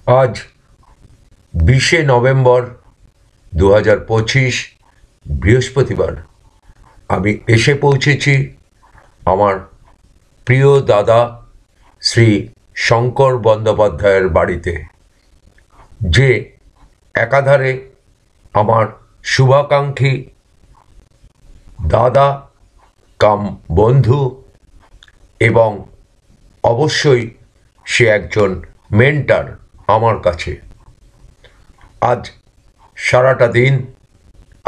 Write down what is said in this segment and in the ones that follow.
আজ 20শে নভেম্বর 2025 বৃহস্পতিবার আমি এসে পৌঁছেছি আমার প্রিয় দাদা শ্রী শঙ্কর বন্দ্যোপাধ্যায়ের বাড়িতে, যে একাধারে আমার শুভাকাঙ্ক্ষী দাদা কাম বন্ধু এবং অবশ্যই সে একজন মেন্টর আমার কাছে। আজ সারাটা দিন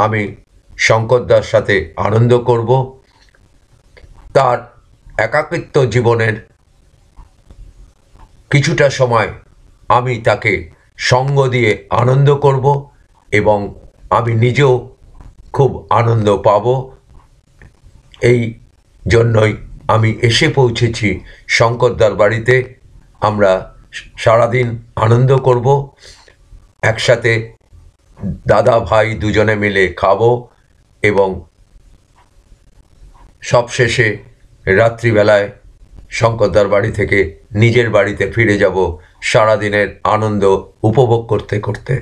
আমি শঙ্করদার সাথে আনন্দ করব, তার একাকিত্ব জীবনের কিছুটা সময় আমি তাকে সঙ্গ দিয়ে আনন্দ করব এবং আমি নিজেও খুব আনন্দ পাব। এই জন্যই আমি এসে পৌঁছেছি শঙ্করদার বাড়িতে। আমরা সারাদিন আনন্দ করব, একসাথে দাদা ভাই দুজনে মিলে খাবো এবং সবশেষে রাত্রিবেলায় শঙ্করদার বাড়ি থেকে নিজের বাড়িতে ফিরে যাব সারাদিনের আনন্দ উপভোগ করতে করতে।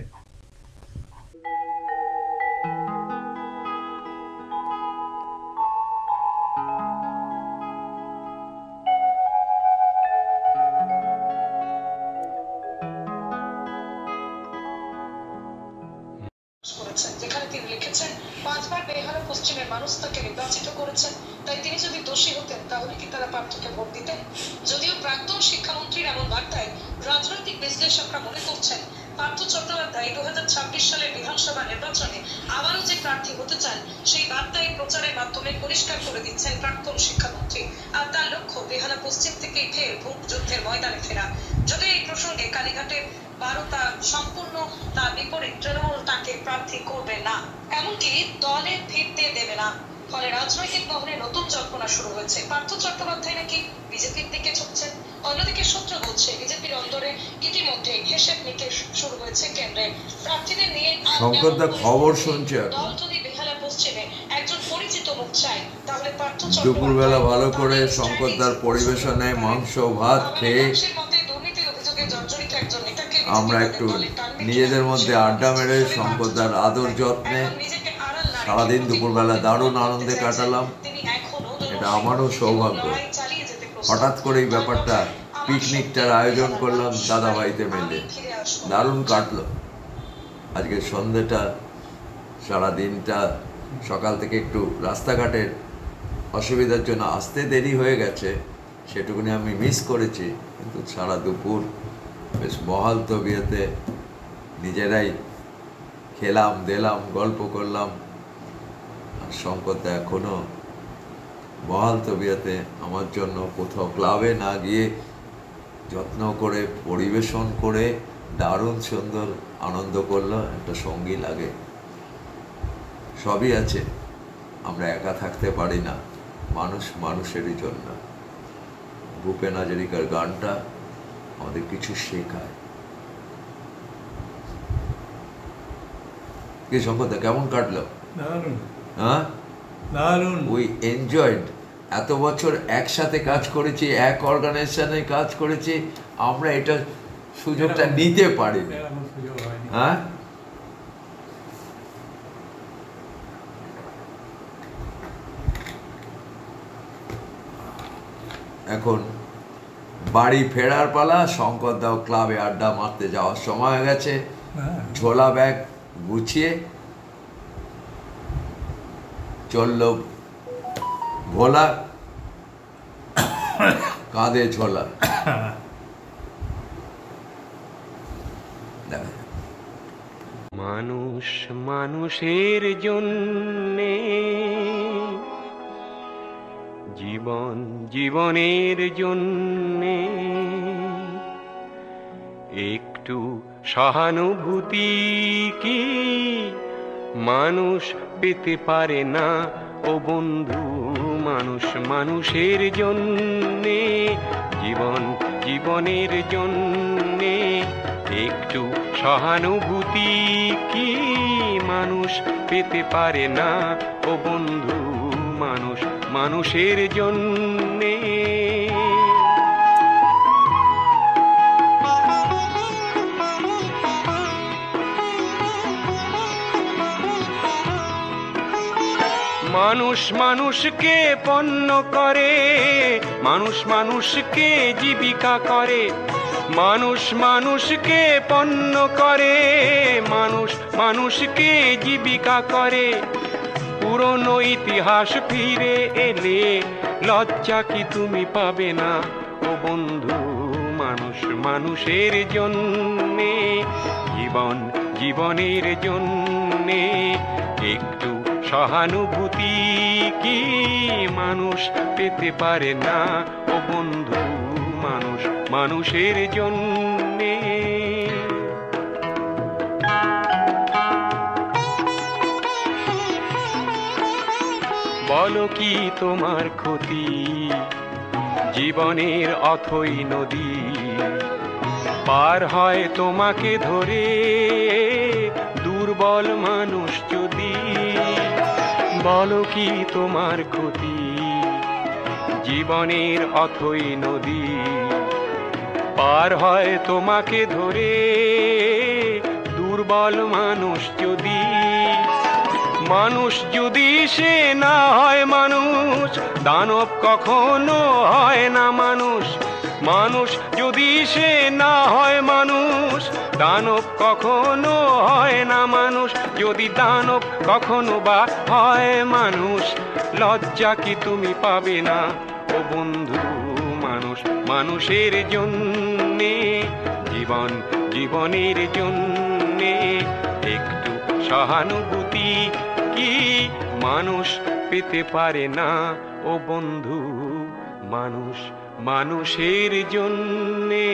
যেখানে তিনি লিখেছেন, 5 বার বেহালা পশ্চিমের মানুষ তাকে নির্বাচিত করেছেন, তাই তিনি যদি দোষী হতেন তাহলে কি তারা পার্থকে ভোট দিতেন? যদিও প্রাক্তন শিক্ষামন্ত্রীর এমন বার্তায় রাজনৈতিক বিশ্লেষকরা মনে করছেন পার্থ চট্টোপাধ্যায় 2026 সালের বিধানসভা নির্বাচনে আবারও যে প্রার্থী হতে চান, সেই বার্তায় প্রচারের মাধ্যমে পরিষ্কার করে দিচ্ছেন প্রাক্তন শিক্ষামন্ত্রী। আর তার লক্ষ্য বেহালা পশ্চিম থেকেই ফের ভোট যুদ্ধের ময়দানে ফেরা। যদি এই প্রসঙ্গে কালীঘাটের বারোটা সম্পূর্ণ তার বিপরীত, তৃণমূল তাকে প্রার্থী করবে না, এমনকি দলে ফিরতে দেবে না। ফলে রাজনৈতিক মহলে নতুন জল্পনা শুরু হয়েছে, পার্থ চট্টোপাধ্যায় নাকি বিজেপির দিকে ঝুঁকছেন। অন্যদিকে সূত্র বলছে বিজেপির অন্তরে ইতিমধ্যে হিসেব নিকেশ শুরু হয়েছে কেন্দ্রে প্রার্থীদের নিয়ে। শঙ্করদা খবর শুনছে, দল যদি বেহালা পশ্চিমে একজন পরিচিত মুখ চায়, তাহলে পার্থ দুপুরবেলা ভালো করে শঙ্করদার পরিবেশনে মাংস ভাত খেয়ে আমরা একটু নিজেদের মধ্যে আড্ডা মেরে শঙ্করদার আদর যত্নে সারাদিন দুপুরবেলা দারুণ আনন্দে কাটালাম। এটা আমারও সৌভাগ্য। হঠাৎ করে এই ব্যাপারটা, পিকনিকটার আয়োজন করলাম দাদা ভাইতে মিলে, দারুণ কাটলো। আজকে সন্ধ্যেটা, সারাদিনটা, সকাল থেকে একটু রাস্তাঘাটের অসুবিধার জন্য আসতে দেরি হয়ে গেছে, সেটুকুনি আমি মিস করেছি, কিন্তু সারা দুপুর বেশ মহাল তবিয়তে নিজেরাই খেলাম দিলাম, গল্প করলাম। আর শঙ্করদা এখনও মহাল তবিয়তে আমার জন্য কোথাও ক্লাবে না গিয়ে যত্ন করে পরিবেশন করে দারুণ সুন্দর আনন্দ করলো। একটা সঙ্গী লাগে, সবই আছে, আমরা একা থাকতে পারি না, মানুষ মানুষেরই জন্য। ভূপেন হাজারিকার গানটা আমাদের কিছু শেখায়। কি শঙ্করদা, কেমন কাটলো? হ্যাঁ, দারুণ। We enjoyed. এত বছর একসাথে কাজ করেছি, এক অর্গানাইজেশনে কাজ করেছি, আমরা এটা সুযোগটা নিতে পারিনি। হ্যাঁ, এখন বাড়ি ফেরার পালা। শঙ্করদাও ক্লাবে আড্ডা মারতে যাওয়ার সময় হয়ে গেছে। ঝোলা ব্যাগ গুছিয়ে চলল ভোলা, কাঁধে ঝোলা। মানুষ মানুষের জন্যে, জীবন জীবনের জন্যে, একটু সহানুভূতি কি মানুষ পেতে পারে না ও বন্ধু? মানুষ মানুষের জন্যে, জীবন জীবনের জন্যে, একটু সহানুভূতি কি মানুষ পেতে পারে না ও বন্ধু? মানুষ মানুষের জন্যে। মানুষ মানুষকে পণ্য করে, মানুষ মানুষকে জীবিকা করে, মানুষ মানুষকে পণ্য করে, মানুষ মানুষকে জীবিকা করে। পুরনো ইতিহাস ফিরে এলে লজ্জা কি তুমি পাবে না ও বন্ধু? মানুষ মানুষের জন্যে, জীবন জীবনের জন্যে একটু সহানুভূতি কি মানুষ পেতে পারে না ও বন্ধু? মানুষ মানুষের জন্যে। বলো কি তোমার ক্ষতি জীবনের অথই নদী পার হয় তোমাকে ধরে দুর্বল মানুষ যদি? বলো কি তোমার ক্ষতি জীবনের অথই নদী পার হয় তোমাকে ধরে দুর্বল মানুষ যদি? মানুষ যদি সে না হয় মানুষ, দানব কখনো হয় না মানুষ। মানুষ যদি সে না হয় মানুষ, দানব কখনো হয় না মানুষ। যদি দানব কখনো বা হয় মানুষ, লজ্জা কি তুমি পাবে না ও বন্ধু? মানুষ মানুষের জন্যে, জীবন জীবনের জন্যে একটু সহানুভূতি কি মানুষ পেতে পারে না ও বন্ধু? মানুষ মানুষের জন্যে।